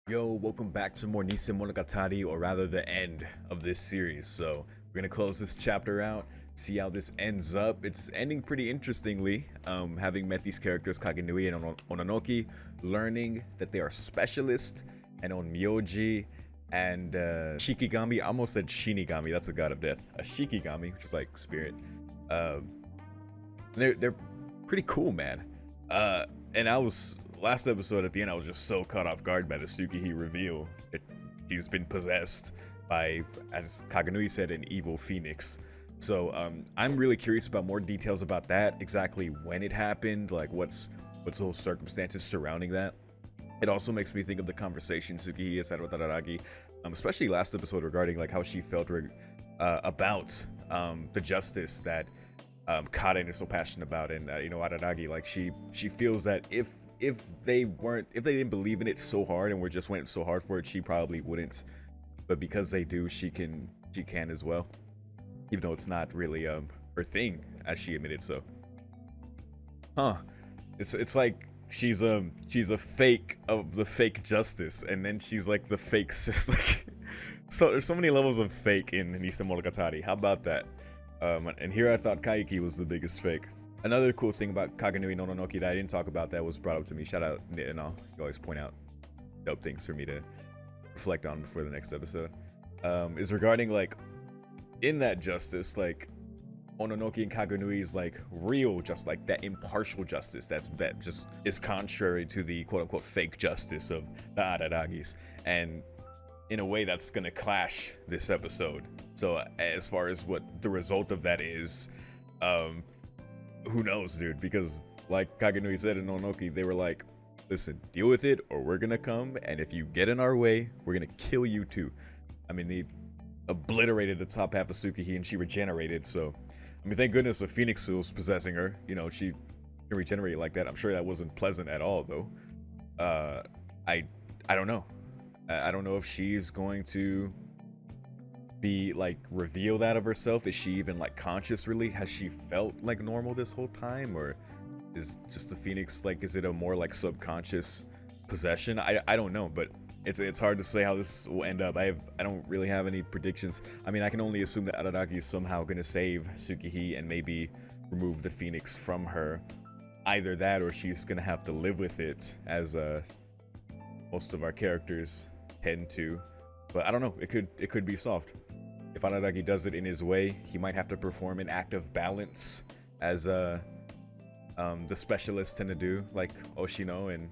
Yo, welcome back to more Nisemonogatari, or rather the end of this series. So we're gonna close this chapter out, see how this ends up. It's ending pretty interestingly, having met these characters Kagenui and Ononoki, learning that they are specialists, and Onmyoji and Shikigami. I almost said Shinigami, that's a god of death. A Shikigami, which is like spirit. Um, they're pretty cool, man. And I was last episode at the end, I was just so caught off guard by the Tsukihei reveal that she's been possessed by, as Kagenui said, an evil phoenix. So I'm really curious about more details about that, exactly when it happened, like what's the whole circumstances surrounding that. It also makes me think of the conversation Tsukihei has had with Araragi, especially last episode, regarding like how she felt about the justice that Karen is so passionate about, and Araragi, like she feels that if they didn't believe in it so hard and were just went so hard for it, she probably wouldn't. But because they do, she can as well, even though it's not really her thing, as she admitted. So, it's like she's a fake of the fake justice, and then she's like the fake sister. So there's so many levels of fake in Nisemonogatari. How about that? And here I thought Kaiki was the biggest fake. Another cool thing about Kagenui no Nonoki that I didn't talk about that was brought up to me, shout out Nit and all, you always point out dope things for me to reflect on before the next episode, is regarding like, in that justice, like Ononoki and Kagenui's like real, just like that impartial justice that just is contrary to the quote-unquote fake justice of the Araragis, and in a way that's gonna clash this episode. So as far as what the result of that is, who knows, dude? Because like Kagenui said in Ononoki, they were like, listen, deal with it or we're gonna come, and if you get in our way, we're gonna kill you too. I mean, they obliterated the top half of Tsukihei and she regenerated, so I mean, thank goodness a phoenix was possessing her. You know, she can regenerate like that. I'm sure that wasn't pleasant at all, though. I don't know. I don't know if she's going to be like reveal that of herself. Is she even like conscious, really? Has she felt like normal this whole time, or is just the phoenix like, is it a more like subconscious possession? I don't know, but it's hard to say how this will end up. I don't really have any predictions. I mean, I can only assume that Araragi is somehow gonna save Tsukihei and maybe remove the phoenix from her. Either that, or she's gonna have to live with it, as most of our characters tend to. But I don't know, it could be solved. If Araragi does it in his way, he might have to perform an act of balance, as the specialists tend to do, like Oshino and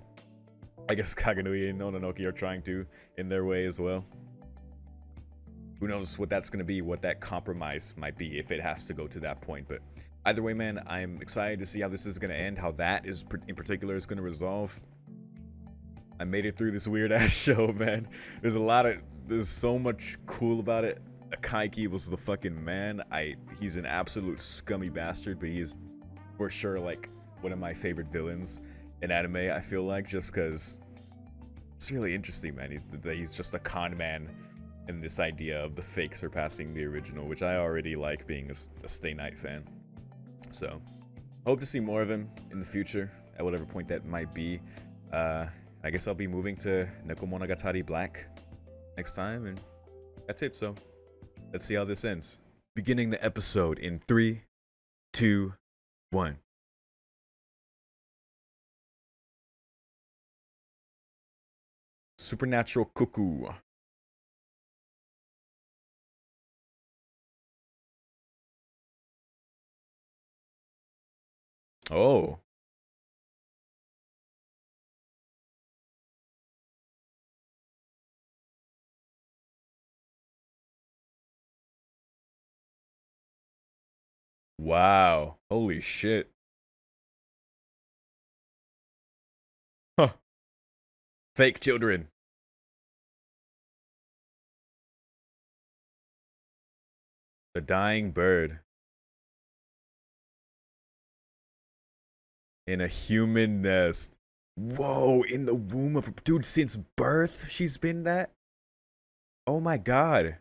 I guess Kagenui and Ononoki are trying to in their way as well. Who knows what that's going to be, what that compromise might be, if it has to go to that point. But either way, man, I'm excited to see how this is going to end, how that is in particular is going to resolve. I made it through this weird ass show, man. There's so much cool about it. Kaiki was the fucking man. He's an absolute scummy bastard, but he's for sure like one of my favorite villains in anime, I feel like, just because it's really interesting, man. He's just a con man, and this idea of the fake surpassing the original, which I already like, being a Stay Night fan. So hope to see more of him in the future, at whatever point that might be. I guess I'll be moving to Nisemonogatari Black next time, and that's it. So let's see how this ends. Beginning the episode in 3, 2, 1. Supernatural Cuckoo. Oh. Wow. Holy shit. Huh. Fake children. The dying bird. In a human nest. Whoa, in the womb of a dude, since birth she's been that? Oh my god.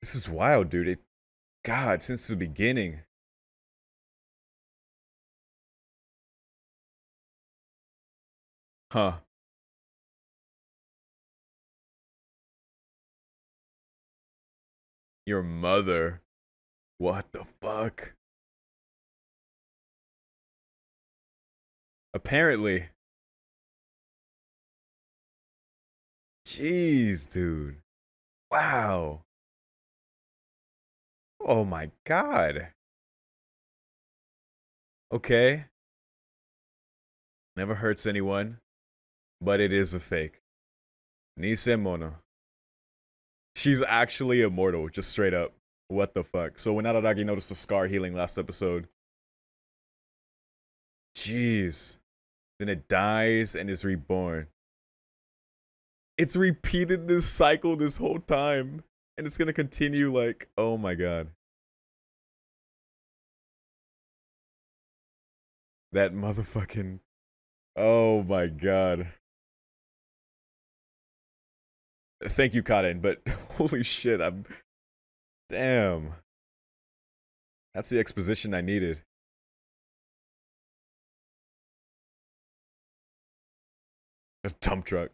This is wild, dude. God, since the beginning. Huh. Your mother. What the fuck? Apparently. Jeez, dude. Wow. Oh my god. Okay. Never hurts anyone, but it is a fake. Nisemono. She's actually immortal, just straight up. What the fuck? So when Araragi noticed the scar healing last episode, jeez. Then it dies and is reborn. It's repeated this cycle this whole time. And it's gonna continue like, oh my god. That motherfucking. Oh my god. Thank you, Karen, but holy shit, I'm. Damn. That's the exposition I needed. A dump truck.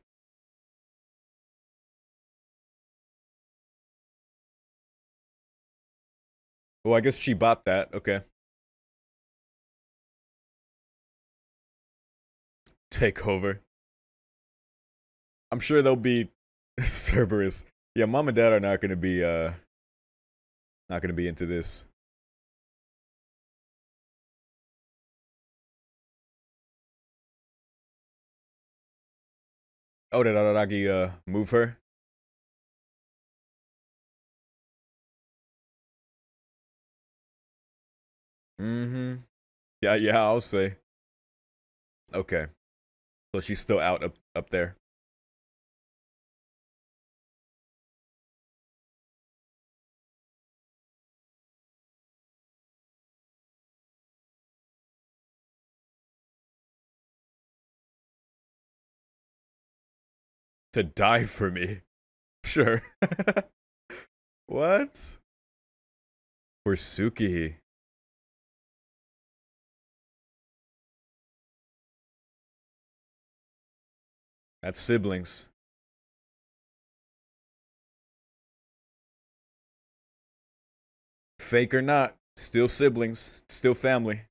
Oh, I guess she bought that. Okay. Take over. I'm sure they'll be Cerberus. Yeah, mom and dad are not gonna be into this. Oh, did Araragi move her? Mm-hmm. Yeah, yeah, I'll say. Okay. So she's still out up there. To die for me. Sure. What? For Suki. That's siblings. Fake or not, still siblings, still family.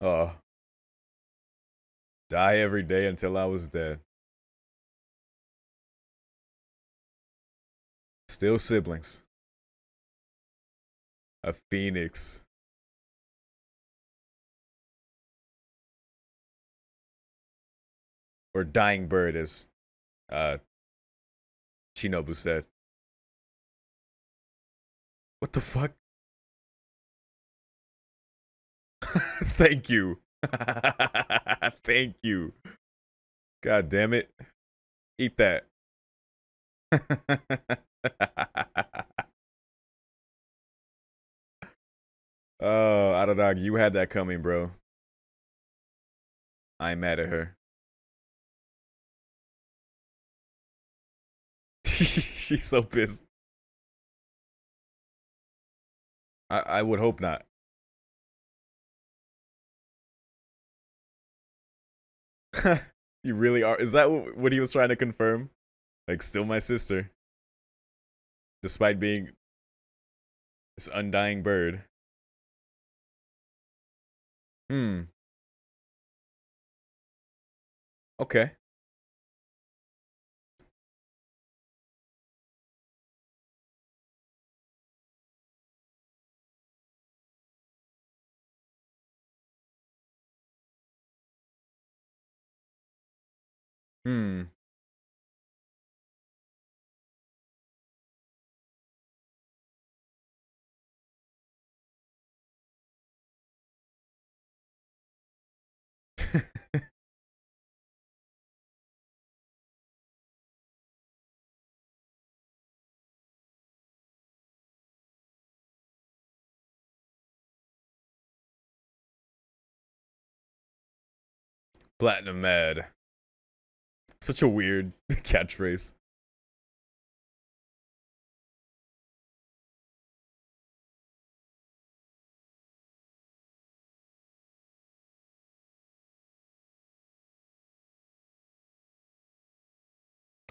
Oh, die every day until I was dead. Still siblings. A phoenix. Or dying bird, as uh, Shinobu said. What the fuck? Thank you. Thank you. God damn it. Eat that. Oh, Adadog, you had that coming, bro. I'm mad at her. She's so pissed. I would hope not. You really are. Is that what he was trying to confirm? Like, still my sister, despite being this undying bird. Hmm. Okay. Hmm. Platinum mad. Such a weird catchphrase.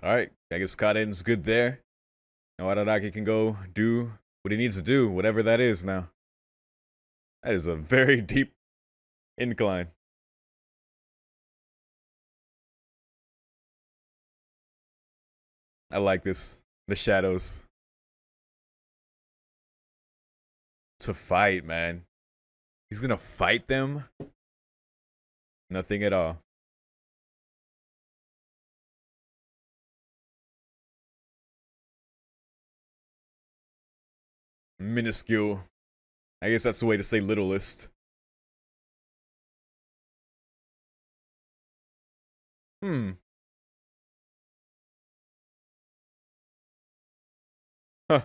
Alright, I guess Kaden's good there. Now Araragi can go do what he needs to do, whatever that is now. That is a very deep incline. I like this. The shadows. To fight, man. He's gonna fight them? Nothing at all. Minuscule. I guess that's the way to say littlest. Hmm. Huh.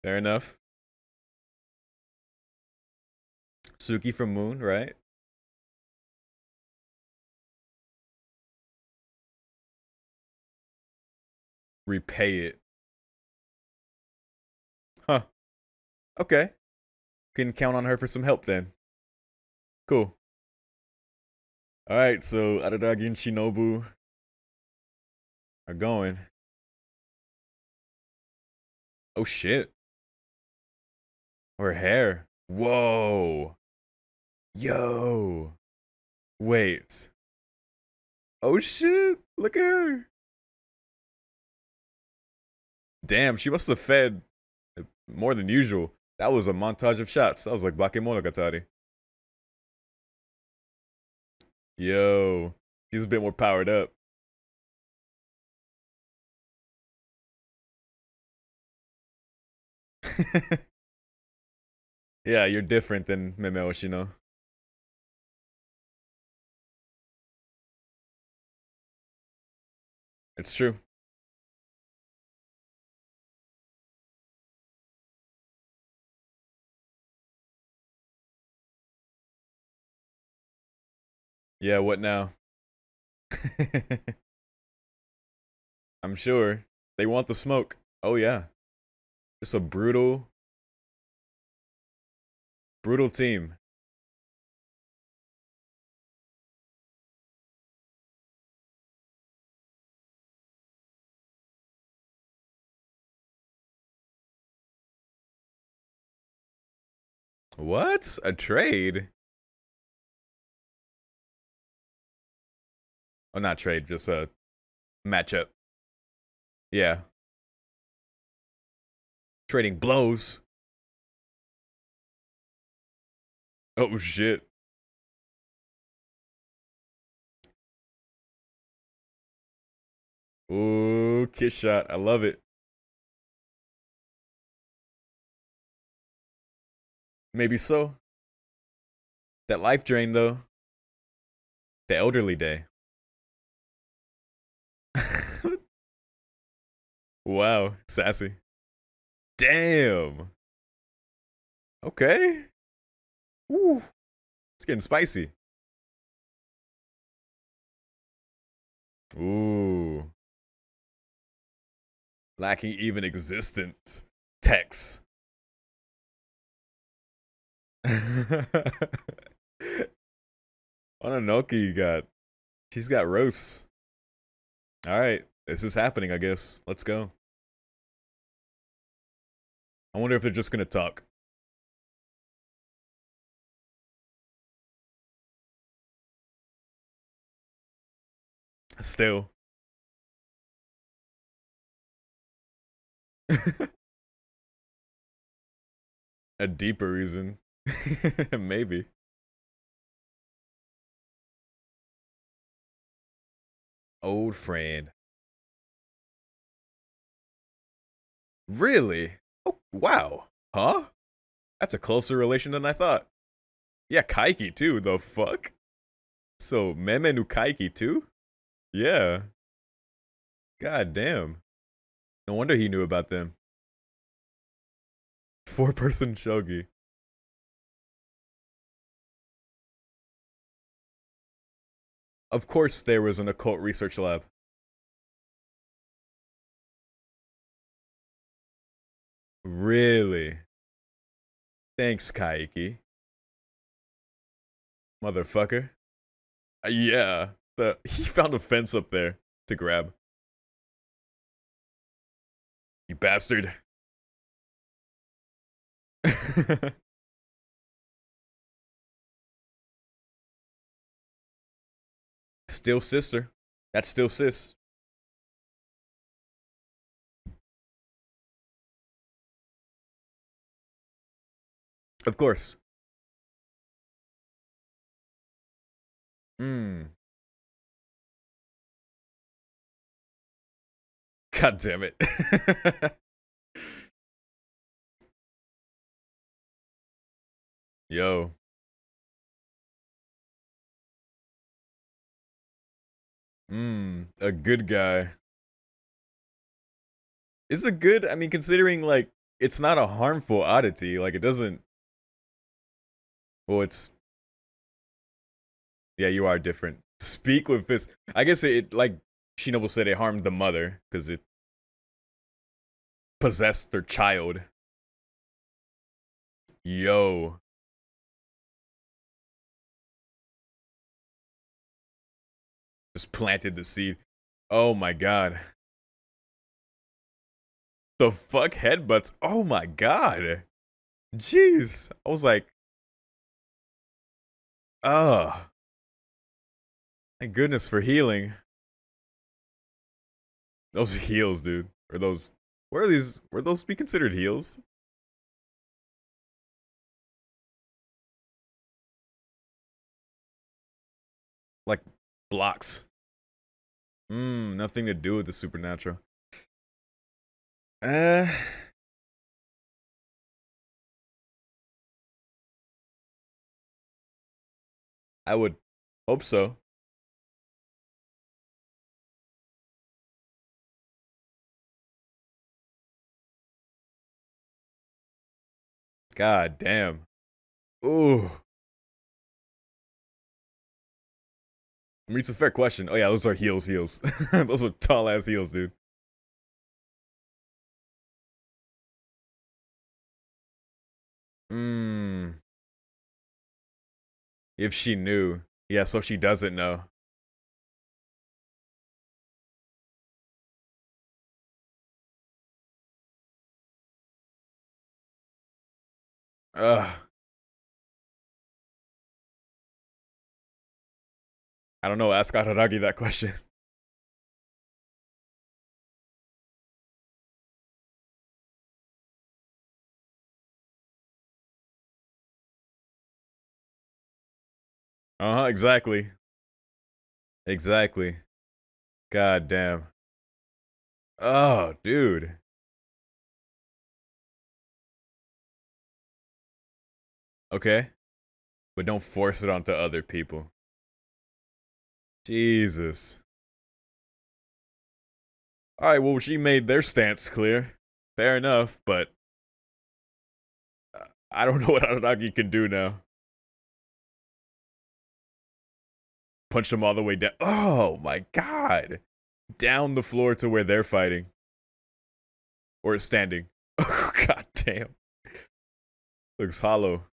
Fair enough. Suki from Moon, right? Repay it. Huh. Okay. Can count on her for some help then. Cool. Alright, so Araragi and Shinobu are going. Oh shit. Her hair. Whoa. Yo. Wait. Oh shit. Look at her. Damn, she must have fed more than usual. That was a montage of shots. That was like Bakemonogatari. Yo. She's a bit more powered up. Yeah, you're different than Meme Oshino. It's true. Yeah, what now? I'm sure. They want the smoke. Oh yeah. Just a brutal, brutal team. What? A trade? Oh, not trade, just a matchup. Yeah. Trading blows. Oh shit. Ooh, kiss shot. I love it. Maybe so. That life drain though. The elderly day. Wow, sassy. Damn. Okay. Ooh, it's getting spicy. Ooh. Lacking even existence. Text. Ononoki got. She's got roasts. Alright. This is happening, I guess. Let's go. I wonder if they're just gonna talk. Still. A deeper reason. Maybe. Old friend. Really? Oh, wow. Huh? That's a closer relation than I thought. Yeah, Kaiki too, the fuck? So, Meme no Kaiki too? Yeah. God damn. No wonder he knew about them. 4-person shogi. Of course there was an occult research lab. Really? Thanks, Kaiki. Motherfucker. Yeah. He found a fence up there to grab. You bastard. Still sister. That's still sis. Of course. Hmm. God damn it. Yo. A good guy. Is it good? I mean, considering, like, it's not a harmful oddity. Like, it doesn't. Well, it's. Yeah, you are different. Speak with this. I guess like Shinobu said, it harmed the mother because it possessed their child. Yo. Just planted the seed. Oh my god. The fuck headbutts? Oh my god. Jeez. I was like, oh. Thank goodness for healing. Those heals, dude. Or those. Where are these? Were those be considered heals? Like blocks. Nothing to do with the supernatural. Uh, I would hope so. God damn. Ooh. I mean, it's a fair question. Oh yeah, those are heals, heals. Those are tall ass heals, dude. Mmm. If she knew. Yeah, so she doesn't know. Ugh. I don't know. Ask Araragi that question. Uh huh. Exactly. Exactly. God damn. Oh, dude. Okay. But don't force it onto other people. Jesus. Alright, well, she made their stance clear. Fair enough, but I don't know what Araragi can do now. Punch them all the way down. Oh my god. Down the floor to where they're fighting. Or standing. Oh, god damn. Looks hollow.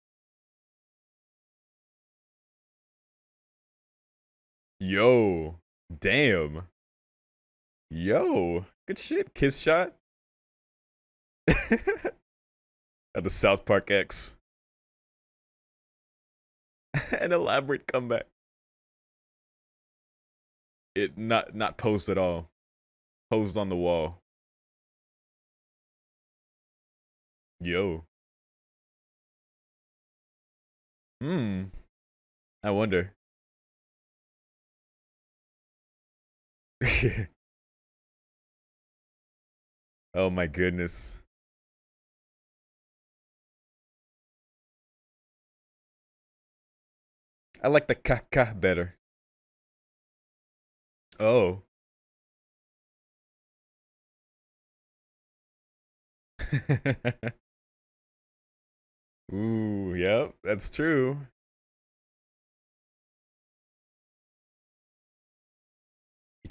Yo. Damn. Yo. Good shit. Kiss shot. At the South Park X. An elaborate comeback. It not posed at all. Posed on the wall. Yo. Hmm. I wonder. Oh my goodness. I like the kaka better. Oh. Ooh, yep, that's true.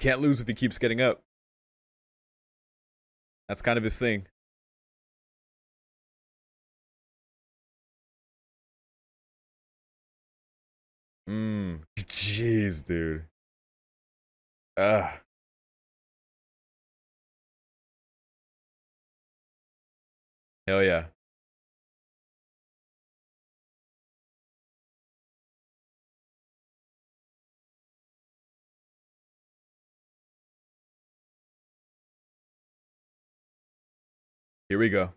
can't lose if he keeps getting up. That's kind of his thing. Jeez, dude. Ah. Hell yeah. Here we go.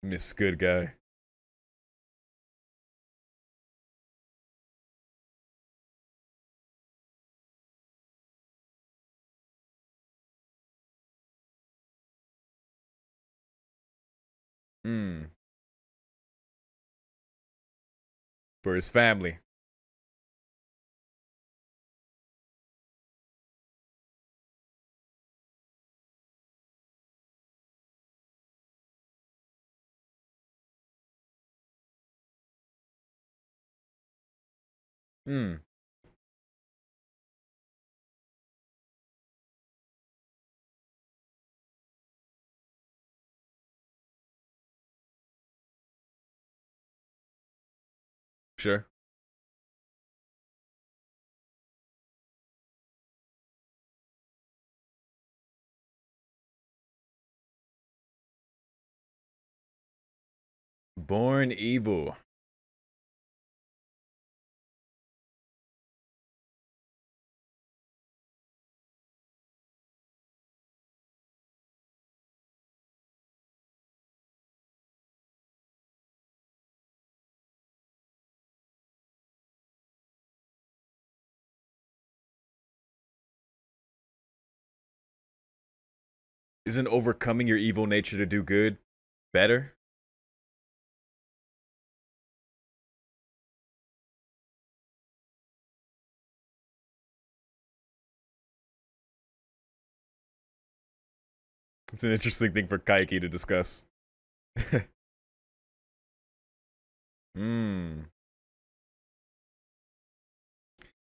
Miss Good Guy. Hmm. For his family. Hmm. Sure. Born evil. Isn't overcoming your evil nature to do good better? It's an interesting thing for Kaiki to discuss. Hmm.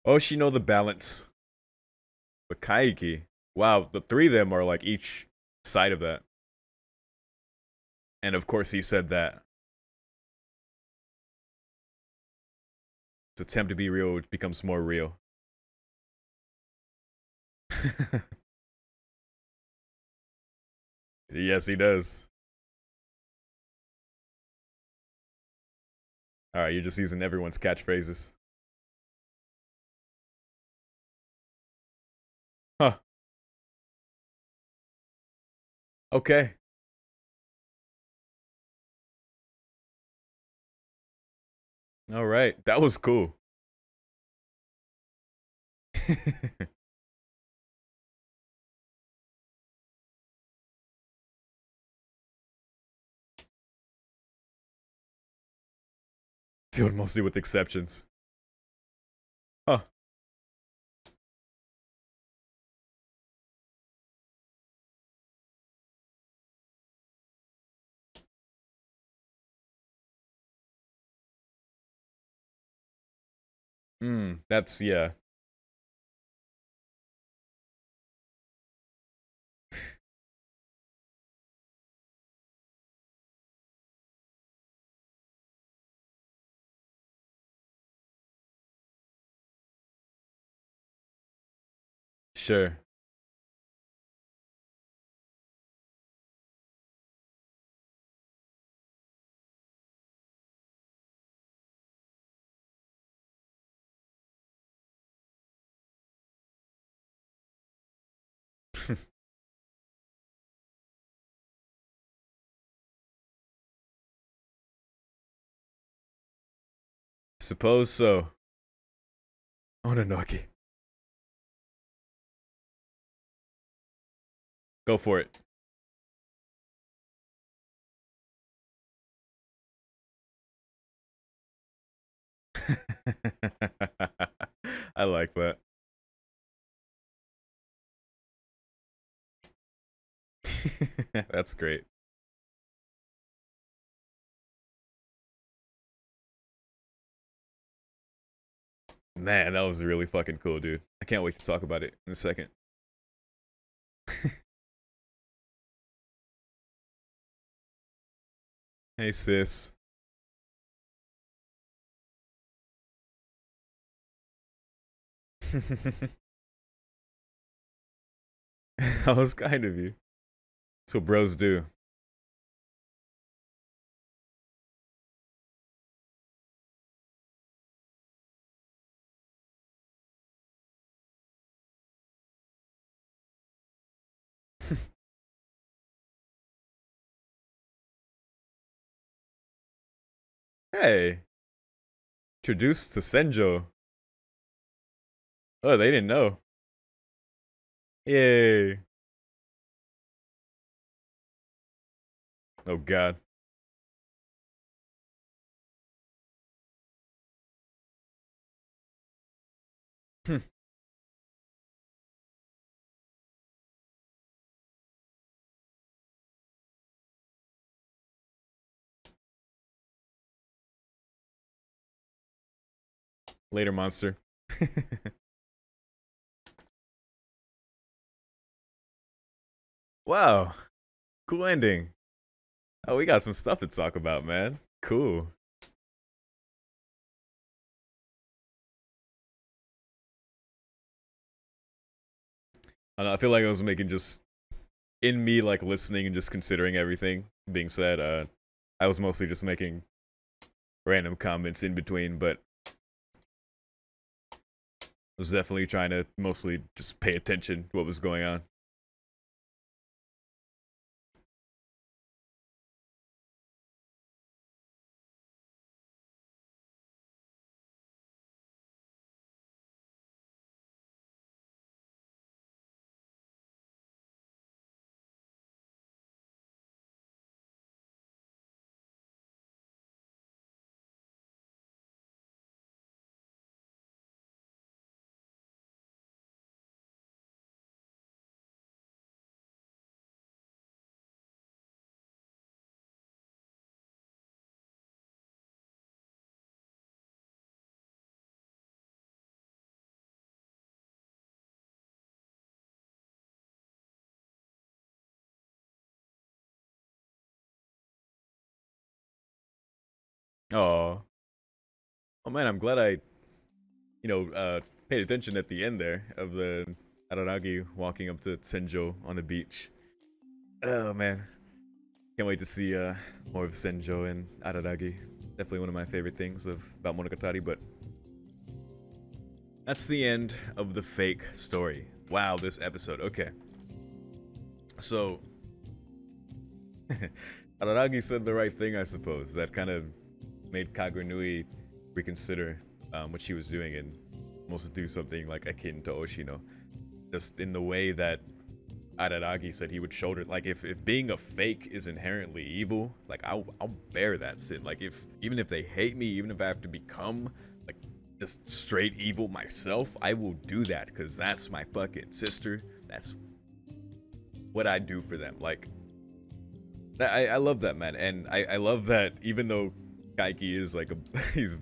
Oh, she know the balance. But Kaiki. Wow, the three of them are like each side of that. And of course he said that. His attempt to be real becomes more real. Yes, he does. Alright, you're just using everyone's catchphrases. Huh. Okay. Alright, that was cool. Filled mostly with exceptions. Huh. That's, yeah. Sure. Suppose so. Ononoki. Go for it. I like that. That's great. Man, that was really fucking cool, dude. I can't wait to talk about it in a second. Hey, sis. That was kind of you. That's what bros do. Hey, introduced to Senjo. Oh, they didn't know. Yay. Oh, God. Later, monster. Wow. Cool ending. Oh, we got some stuff to talk about, man. Cool. I know, I feel like I was making just in me like listening and just considering everything being said. I was mostly just making random comments in between, but I was definitely trying to mostly just pay attention to what was going on. Oh, oh man, I'm glad I, paid attention at the end there of the Araragi walking up to Senjo on the beach. Oh man, can't wait to see more of Senjo and Araragi. Definitely one of my favorite things of about Monogatari, but that's the end of the fake story. Wow, this episode. Okay. So, Araragi said the right thing, I suppose. That kind of made Kagurui reconsider what she was doing and almost do something like akin to Oshino. Just in the way that Araragi said he would shoulder. Like, if being a fake is inherently evil, like, I'll bear that sin. Like, even if they hate me, even if I have to become, like, just straight evil myself, I will do that because that's my fucking sister. That's what I do for them. Like, I love that, man. And I love that even though Kaiki is like he's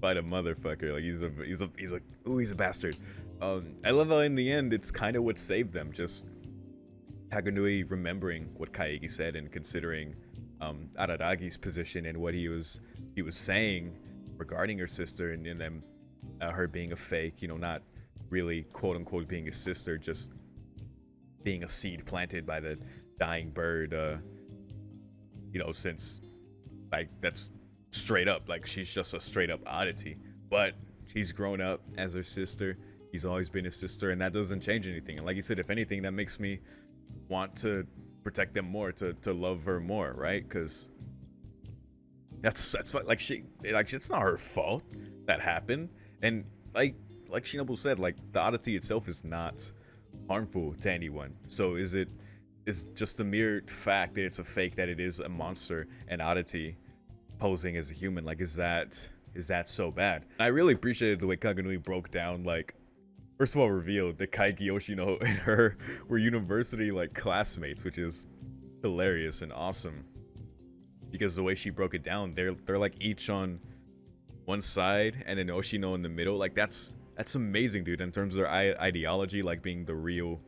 quite a motherfucker. Like he's a bastard. I love how in the end it's kind of what saved them. Just Haganui remembering what Kaiki said and considering Araragi's position and what he was saying regarding her sister and then her being a fake. You know, not really quote unquote being his sister, just being a seed planted by the dying bird. Since like that's straight up, like she's just a straight up oddity, but she's grown up as her sister. He's always been his sister, and that doesn't change anything. And like you said, if anything, that makes me want to protect them more, to love her more, right? Because that's like it's not her fault that happened, and like Shinobu said, like the oddity itself is not harmful to anyone. So is just the mere fact that it's a fake, that it is a monster, an oddity posing as a human, like is that is that so bad? I really appreciated the way Kaganui broke down, like, first of all, revealed that Kaiki, Yoshino, and her were university, like, classmates, which is hilarious and awesome. Because the way she broke it down, they're like each on one side and then Yoshino in the middle. Like, that's amazing, dude, in terms of their ideology, like being the real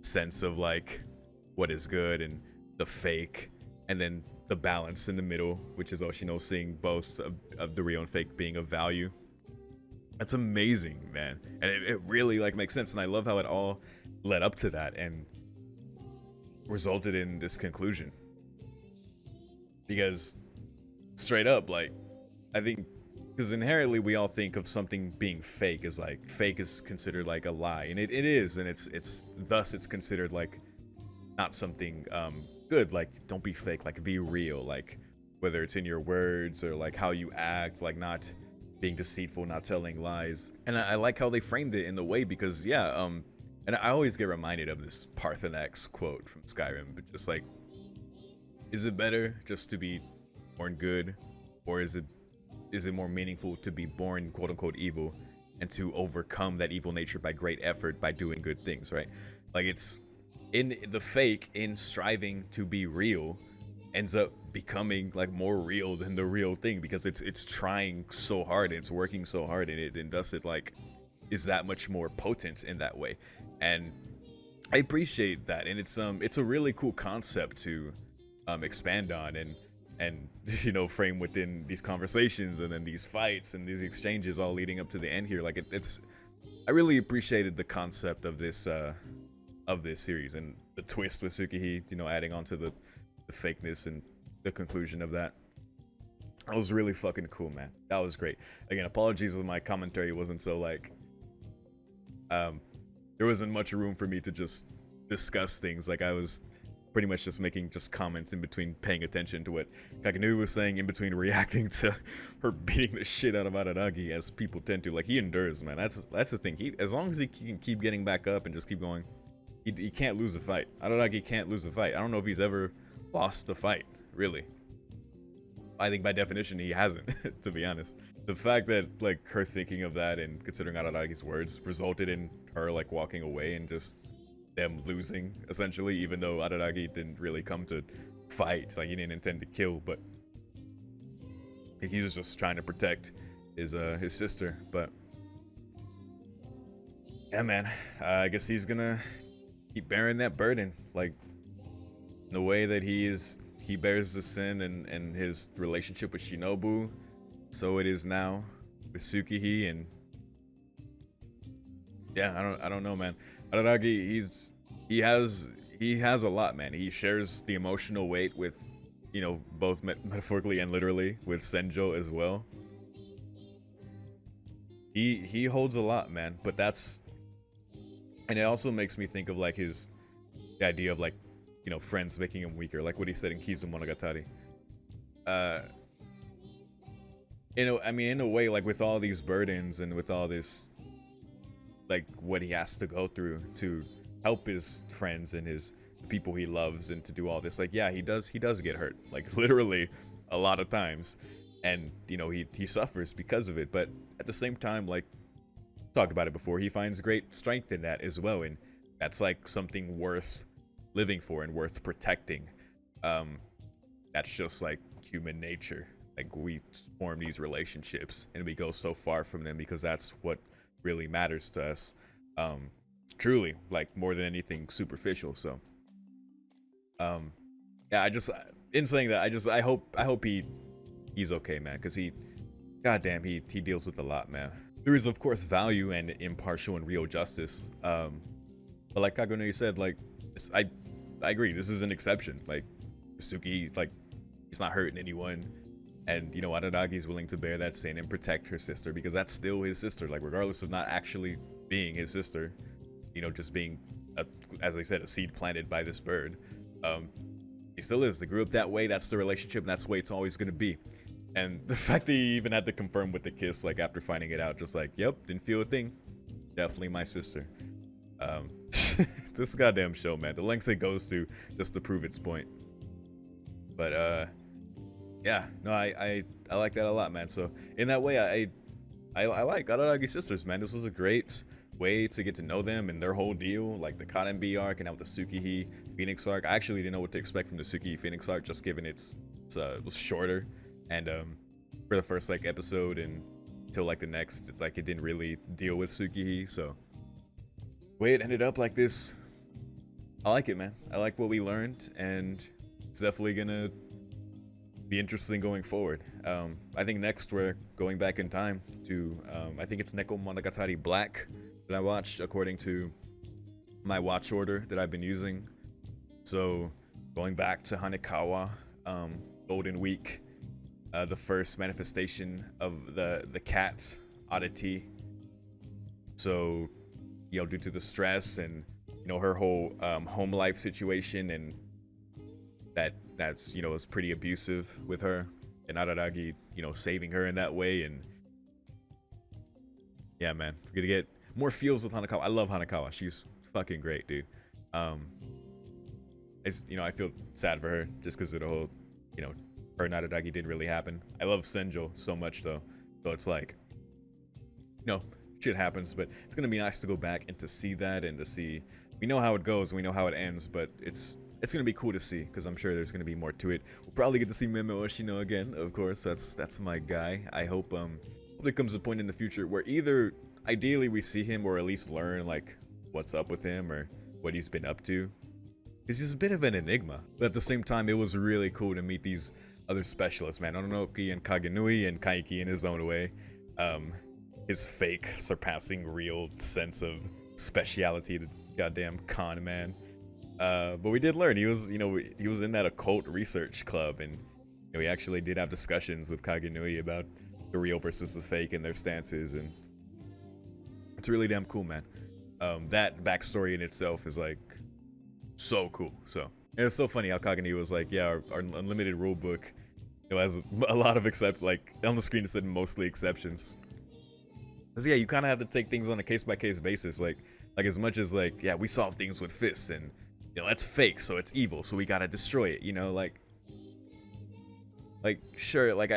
sense of like what is good and the fake, and then the balance in the middle, which is Yoshino seeing both of the real and fake being of value. That's amazing, man. And it really like makes sense, and I love how it all led up to that and resulted in this conclusion. Because straight up, like, I think, because inherently we all think of something being fake as like, fake is considered like a lie, and it is, and it's thus it's considered like not something good. Like, don't be fake, like be real, like whether it's in your words or like how you act, like not being deceitful, not telling lies. And I like how they framed it in the way, because yeah, and I always get reminded of this Parthenax quote from Skyrim, but just like, is it better just to be born good, or is it more meaningful to be born quote unquote evil and to overcome that evil nature by great effort, by doing good things, right? Like, it's in the fake, in striving to be real, ends up becoming like more real than the real thing, because it's trying so hard and it's working so hard in it, and thus it like is that much more potent in that way. And I appreciate that, and it's a really cool concept to expand on and you know, frame within these conversations and then these fights and these exchanges all leading up to the end here. Like, it's I really appreciated the concept of this series, and the twist with Tsukiji, you know, adding on to the fakeness and the conclusion of that. That was really fucking cool, man. That was great. Again, apologies if my commentary wasn't so like there wasn't much room for me to just discuss things. Like, I was pretty much just making just comments in between, paying attention to what Kaganui was saying, in between reacting to her beating the shit out of Araragi, as people tend to. Like, he endures, man. That's the thing. He, as long as he can keep getting back up and just keep going, he can't lose a fight. Araragi can't lose a fight. I don't know if he's ever lost a fight, really. I think by definition he hasn't, to be honest. The fact that like her thinking of that and considering Araragi's words resulted in her like walking away and just them losing, essentially, even though Araragi didn't really come to fight. Like, he didn't intend to kill, but he was just trying to protect his sister. But yeah, man, I guess he's gonna keep bearing that burden, like the way that he bears the sin and his relationship with Shinobu, so it is now with Tsukiji. And yeah, I don't know, man. Araragi, he has a lot, man. He shares the emotional weight with, you know, both metaphorically and literally with Senjo as well. He holds a lot, man. But that's, and it also makes me think of like the idea of like, you know, friends making him weaker, like what he said in Nisemonogatari. You know, I mean, in a way, like with all these burdens and with all this, like what he has to go through to help his friends and the people he loves, and to do all this, like, yeah, he does get hurt, like literally a lot of times, and you know, he suffers because of it. But at the same time, like, talked about it before, he finds great strength in that as well, and that's like something worth living for and worth protecting. That's just like human nature. Like, we form these relationships and we go so far from them because that's what really matters to us, truly, like more than anything superficial. So yeah, in saying that, I hope he's okay, man, because goddamn, he deals with a lot, man. There is of course value and impartial and real justice, but like Kaganui said, like, I agree, this is an exception. Like, Suki, like, he's not hurting anyone, and you know, Araragi's willing to bear that sin and protect her sister, because that's still his sister. Like, regardless of not actually being his sister, you know, just being as I said, a seed planted by this bird, he still is. They grew up that way. That's the relationship, and that's the way it's always going to be. And the fact that he even had to confirm with the kiss, like after finding it out, just like, yep, didn't feel a thing, definitely my sister. This goddamn show, man, the lengths it goes to just to prove its point. But Yeah, no, I like that a lot, man. So in that way, I like Araragi sisters, man. This was a great way to get to know them and their whole deal, like the Cotton Bee arc and now with the Tsukihi Phoenix arc. I actually didn't know what to expect from the Tsukihi Phoenix arc, just given it was shorter, and for the first like episode and till like the next, like it didn't really deal with Tsukihi. So the way it ended up like this, I like it, man. I like what we learned, and it's definitely gonna be interesting going forward. I think next we're going back in time to I think it's Nisemonogatari Black that I watched according to my watch order that I've been using. So going back to Hanekawa, Golden Week, the first manifestation of the cat oddity. So due to the stress and her whole home life situation, and that's was pretty abusive with her, and Araragi saving her in that way. And yeah, man, we're gonna get more feels with Hanekawa. I love Hanekawa. She's fucking great, dude. I feel sad for her just because of the whole her and Araragi didn't really happen. I love Senjo so much though, so it's like shit happens, but it's gonna be nice to go back and to see that, and to see, we know how it goes and we know how it ends, but it's gonna be cool to see, because I'm sure there's gonna be more to it. We'll probably get to see Memo Oshino again, of course. That's my guy. I hope there comes a point in the future where either ideally we see him, or at least learn like what's up with him or what he's been up to, because he's a bit of an enigma. But at the same time, it was really cool to meet these other specialists, man. Ononoki and Kagenui, and Kaiki in his own way. His fake, surpassing real sense of speciality, the goddamn con man. But we did learn he was in that occult research club, and we actually did have discussions with Kagenui about the real versus the fake and their stances, and it's really damn cool, man. That backstory in itself is like so cool. So, and it's so funny how Kagenui was like, yeah, our unlimited rulebook has a lot of like on the screen it said mostly exceptions. Cause yeah, you kind of have to take things on a case-by-case basis. Like as much as like, yeah, we solve things with fists, and that's fake, so it's evil, so we gotta destroy it. Like sure, like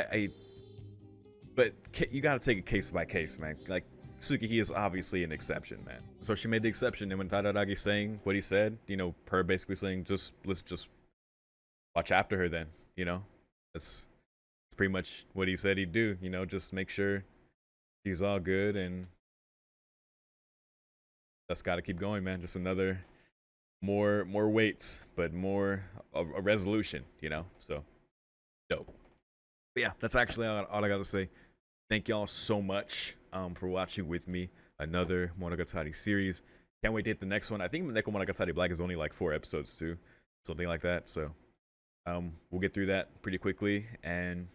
but you gotta take it case by case, man. Like Tsukihi is obviously an exception, man. So she made the exception, and when Tadaragi's saying what he said, her basically saying, let's just watch after her then. That's pretty much what he said he'd do. Just make sure he's all good, and that's got to keep going, man. Just another more weights, but more a resolution, So dope. But yeah, that's actually all I got to say. Thank y'all so much for watching with me another Monogatari series. Can't wait to hit the next one. I think Nisemonogatari Black is only like 4 episodes too, something like that. So we'll get through that pretty quickly, and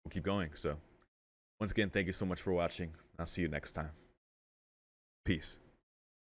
we'll keep going. So once again, thank you so much for watching. I'll see you next time. Peace.